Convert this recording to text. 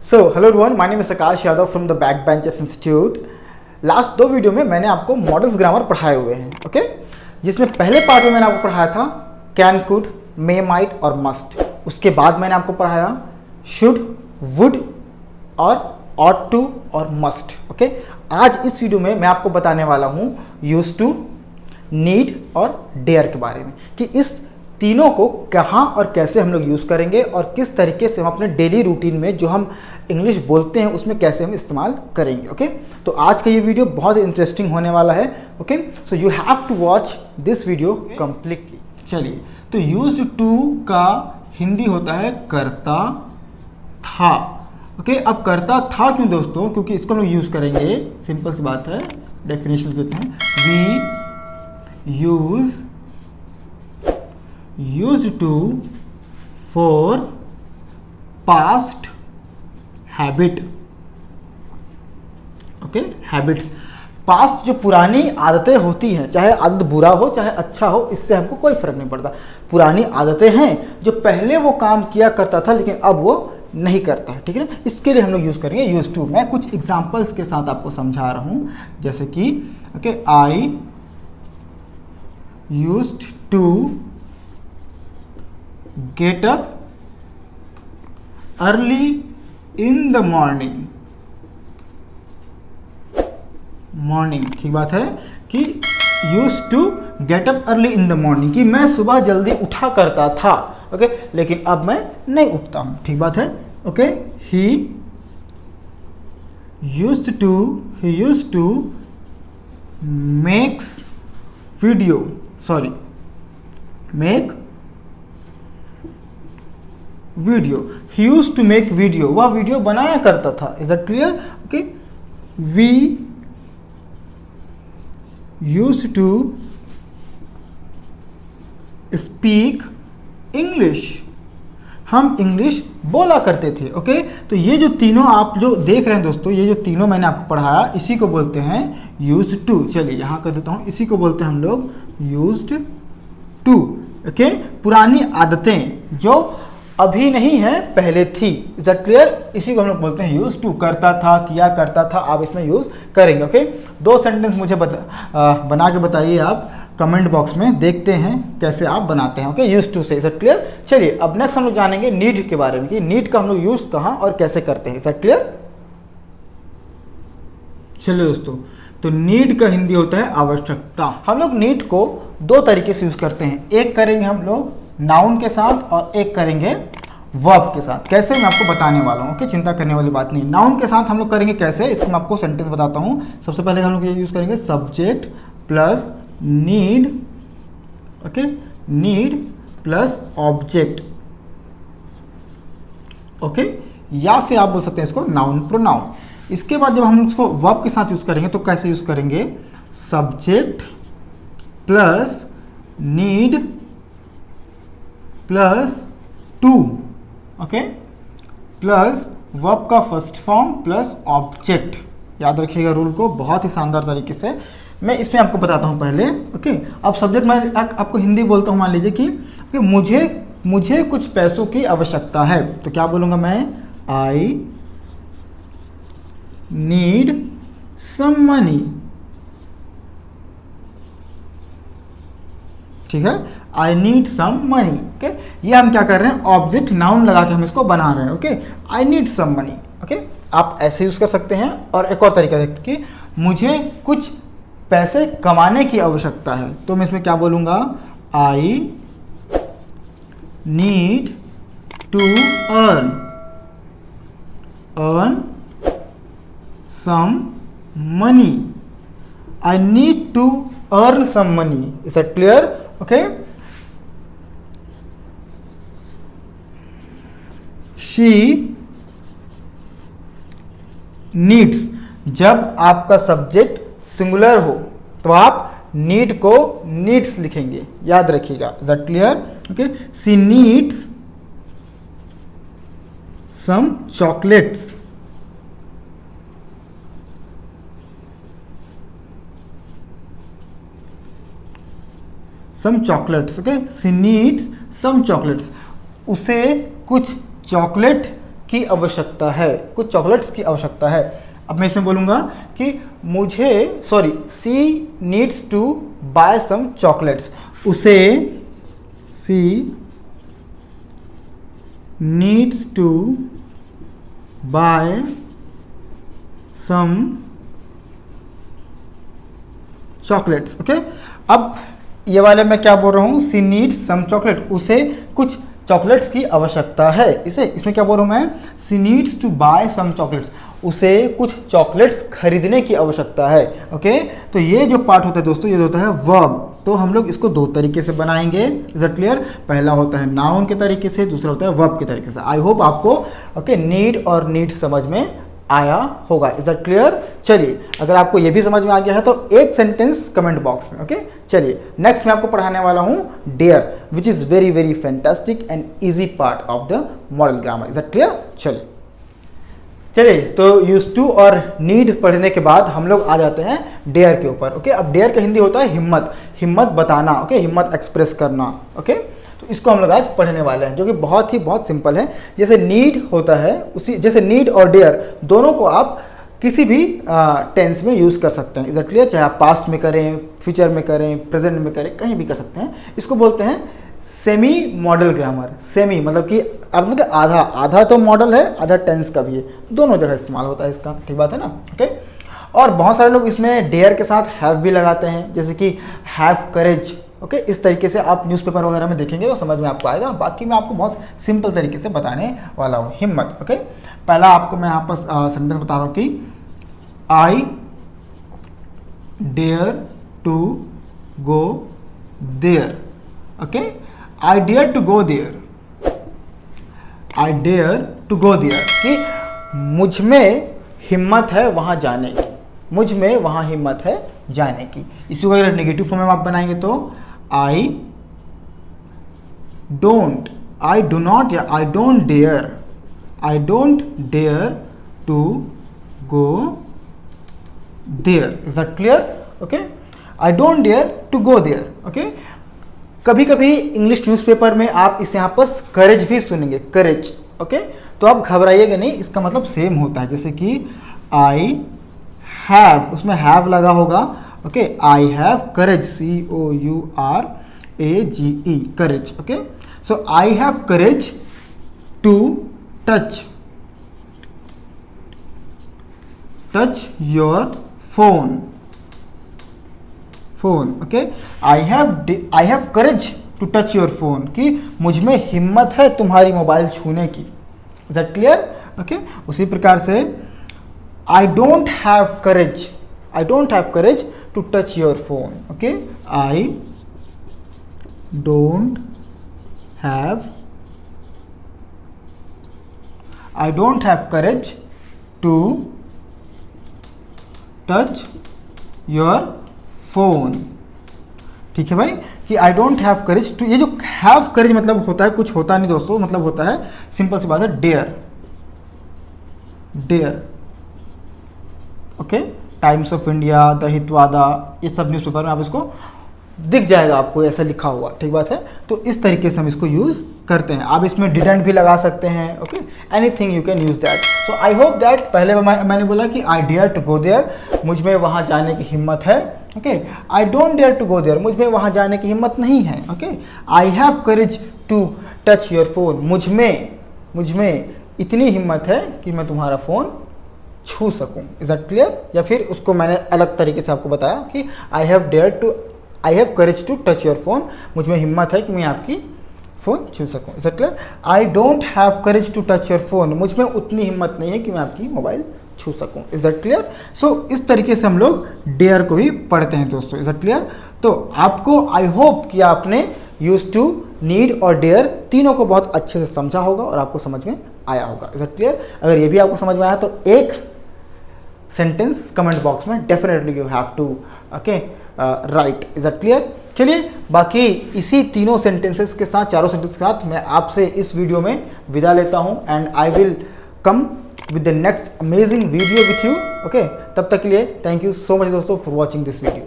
So hello everyone, my name is Akash Yadav from the back benchers institute. Last 2 video में मैंने आपको models grammar पढ़ाए हुए हैं, ओके जिसमें पहले पार्ट में मैंने आपको पढ़ाया था कैन, कुड, मे, माइट और मस्ट। उसके बाद मैंने आपको पढ़ाया शुड, वुड और ऑट टू और मस्ट। ओके आज इस वीडियो में मैं आपको बताने वाला हूँ यूज टू, नीड और डेयर के बारे में कि इस तीनों को कहाँ और कैसे हम लोग यूज़ करेंगे और किस तरीके से हम अपने डेली रूटीन में जो हम इंग्लिश बोलते हैं उसमें कैसे हम इस्तेमाल करेंगे। ओके तो आज का ये वीडियो बहुत इंटरेस्टिंग होने वाला है। Okay so you have to watch this video completely. चलिए, तो यूज्ड टू का हिंदी होता है करता था। ओके अब करता था क्यों दोस्तों? क्योंकि इसको हम लोग यूज़ करेंगे, सिंपल सी बात है, डेफिनेशन देते हैं, we used to for past habit। Okay habits, past जो पुरानी आदतें होती हैं, चाहे आदत बुरा हो चाहे अच्छा हो, इससे हमको कोई फर्क नहीं पड़ता। पुरानी आदतें हैं जो पहले वो काम किया करता था लेकिन अब वो नहीं करता है, ठीक है ना। इसके लिए हम लोग यूज़ करेंगे यूज टू। मैं कुछ एग्जांपल्स के साथ आपको समझा रहा हूँ, जैसे कि okay I used to get up early in the morning। ठीक बात है कि used to get up early in the morning, कि मैं सुबह जल्दी उठा करता था, ओके लेकिन अब मैं नहीं उठता हूं। ठीक बात है। Okay he used to make video. He used to make video, वह वीडियो बनाया करता था। Is that clear? Okay we used to speak English, हम इंग्लिश बोला करते थे। ओके तो ये जो तीनों आप जो देख रहे हैं दोस्तों, ये जो तीनों मैंने आपको पढ़ाया, इसी को बोलते हैं यूज्ड टू। चलिए यहां कर देता हूं, इसी को बोलते हैं हम लोग यूज्ड टू। ओके पुरानी आदतें जो अभी नहीं है पहले थी। Is that clear? इसी को हम लोग बोलते हैं यूज टू। करता था, किया करता था, आप इसमें यूज करेंगे। ओके 2 सेंटेंस मुझे बना के बताइए आप कमेंट बॉक्स में, देखते हैं कैसे आप बनाते हैं। ओके यूज टू से। Is that clear? चलिए अब नेक्स्ट हम लोग जानेंगे नीड के बारे में कि नीड का हम लोग यूज कहाँ और कैसे करते हैं। Is that clear? चलिए दोस्तों, तो नीड का हिंदी होता है आवश्यकता। हम लोग नीड को 2 तरीके से यूज करते हैं, एक करेंगे हम लोग नाउन के साथ और एक करेंगे वर्ब के साथ। कैसे मैं आपको बताने वाला हूँ। ओके चिंता करने वाली बात नहीं। नाउन के साथ हम लोग करेंगे कैसे, इसको मैं आपको सेंटेंस बताता हूँ। सबसे पहले हम लोग ये यूज करेंगे subject plus need. Okay need plus object. Okay या फिर आप बोल सकते हैं इसको नाउन प्रोनाउन। इसके बाद जब हम इसको वर्ब के साथ यूज करेंगे तो कैसे यूज करेंगे, subject plus need plus two. Okay plus verb का फर्स्ट फॉर्म प्लस ऑब्जेक्ट। याद रखिएगा रूल को बहुत ही शानदार तरीके से। मैं इसमें आपको बताता हूँ पहले। ओके अब सब्जेक्ट मैं आपको हिंदी बोलता हूँ, मान लीजिए कि मुझे कुछ पैसों की आवश्यकता है, तो क्या बोलूँगा मैं, आई नीड सम मनी। ठीक है, I need some money. Okay ये हम क्या कर रहे हैं, ऑब्जेक्ट नाउन लगा के हम इसको बना रहे हैं। Okay I need some money. Okay आप ऐसे यूज कर सकते हैं। और एक और तरीका देखते कि मुझे कुछ पैसे कमाने की आवश्यकता है, तो मैं इसमें क्या बोलूँगा, I need to earn some money. I need to earn some money. Is that clear? Okay she needs, जब आपका सब्जेक्ट सिंगुलर हो तो आप नीड को नीड्स लिखेंगे, याद रखिएगा। Is that clear? Okay she needs some chocolates. Some chocolates. Okay she needs some chocolates, उसे कुछ चॉकलेट की आवश्यकता है, कुछ चॉकलेट्स की आवश्यकता है। अब मैं इसमें बोलूँगा कि she needs to buy some chocolates, उसे she needs to buy some chocolates. Okay, अब ये वाले मैं क्या बोल रहा हूँ, सी नीड्स सम चॉकलेट, उसे कुछ चॉकलेट्स की आवश्यकता है। इसमें क्या बोल रहा हूँ मैं, she needs to buy some chocolates, उसे कुछ चॉकलेट्स खरीदने की आवश्यकता है। ओके, तो ये जो पार्ट होता है दोस्तों, ये होता है वर्ब। तो हम लोग इसको दो तरीके से बनाएंगे, इज इट क्लियर। पहला होता है नाउन के तरीके से, दूसरा होता है वर्ब के तरीके से। आई होप आपको ओके नीड और नीड समझ में आया होगा, इज दैट क्लियर। चलिए, अगर आपको ये भी समझ में आ गया है तो एक सेंटेंस कमेंट बॉक्स में। ओके, चलिए नेक्स्ट मैं आपको पढ़ाने वाला हूँ dare, which is very very fantastic and easy part of the modal grammar, is that clear. चलिए, तो यूज टू और नीड पढ़ने के बाद हम लोग आ जाते हैं डेयर के ऊपर। ओके, अब डेयर का हिंदी होता है हिम्मत, हिम्मत बताना। ओके, हिम्मत एक्सप्रेस करना। ओके, तो इसको हम लोग आज पढ़ने वाले हैं, जो कि बहुत सिंपल है। जैसे नीड होता है, उसी जैसे नीड और डेयर दोनों को आप किसी भी टेंस में यूज़ कर सकते हैं, इज इट क्लियर। चाहे आप पास्ट में करें, फ्यूचर में करें, प्रेजेंट में करें, कहीं भी कर सकते हैं। इसको बोलते हैं सेमी मॉडल ग्रामर। सेमी मतलब कि अब मतलब आधा तो मॉडल है, आधा टेंस का भी है, दोनों जगह इस्तेमाल होता है इसका, ठीक बात है ना। ओके, और बहुत सारे लोग इसमें डेयर के साथ हैव भी लगाते हैं, जैसे कि हैव करेज। ओके, इस तरीके से आप न्यूज़पेपर वगैरह में देखेंगे तो समझ में आपको आएगा। बाकी मैं आपको बहुत सिंपल तरीके से बताने वाला हूँ। हिम्मत। ओके, पहला आपको मैं यहाँ पर सेंटेंस बता रहा हूँ कि I dare to go there. Okay, I dare to go there, I dare to go there, कि मुझ में हिम्मत है वहाँ जाने की, मुझ में वहाँ हिम्मत है जाने की। इसी को अगर नेगेटिव फॉर्म में आप बनाएंगे तो I don't, I do not या I don't dare, I don't dare to go there, is that clear. Okay, I don't dare to go there. Okay, कभी कभी इंग्लिश न्यूज़पेपर में आप इस यहाँ पर करेज भी सुनेंगे, करेज। ओके, तो आप घबराइएगा नहीं, इसका मतलब सेम होता है। जैसे कि आई हैव, उसमें हैव लगा होगा। Okay, I have courage, COURAGE, courage. Okay, so I have courage to touch your phone. Okay, I have courage to touch your phone, कि मुझ में हिम्मत है तुम्हारी मोबाइल छूने की, इज दैट क्लियर। ओके, उसी प्रकार से I don't have courage to touch your phone. Okay, I don't have courage to touch your phone. ठीक है भाई, कि I don't have courage to, ये जो हैव करेज मतलब होता है, कुछ होता नहीं दोस्तों, मतलब होता है सिंपल सी बात है dare. Okay, Times of India, the Hitavada, ये सब न्यूज़पेपर में आप इसको दिख जाएगा आपको ऐसा लिखा हुआ, ठीक बात है। तो इस तरीके से हम इसको यूज़ करते हैं। आप इसमें डिडंट भी लगा सकते हैं। Okay, anything you can use that. So I hope that, पहले मैंने बोला कि I dare to go there, मुझ में वहाँ जाने की हिम्मत है। Okay, I don't dare to go there, मुझ में वहाँ जाने की हिम्मत नहीं है। Okay, I have courage to touch your phone, मुझ में इतनी हिम्मत है कि मैं तुम्हारा फ़ोन छू सकूं, इज दैट क्लियर। या फिर उसको मैंने अलग तरीके से आपको बताया कि I have courage to touch your phone, मुझ में हिम्मत है कि मैं आपकी फ़ोन छू सकूं, is that clear. I don't have courage to touch your phone, मुझ में उतनी हिम्मत नहीं है कि मैं आपकी मोबाइल छू सकूं, इज दैट क्लियर। सो इस तरीके से हम लोग डेयर को ही पढ़ते हैं दोस्तों, इज दैट क्लियर। तो आपको आई होप कि आपने यूज टू, नीड और डेयर तीनों को बहुत अच्छे से समझा होगा और आपको समझ में आया होगा, इज दैट क्लियर। अगर ये भी आपको समझ में आया तो एक सेंटेंस कमेंट बॉक्स में definitely you have to okay right, is that clear. चलिए, बाकी इसी तीनों सेंटेंसेस के साथ, चारों सेंटेंस के साथ मैं आपसे इस वीडियो में विदा लेता हूं and I will come with the next amazing video with you. Okay, तब तक के लिए थैंक यू सो मच दोस्तों फॉर वॉचिंग दिस वीडियो।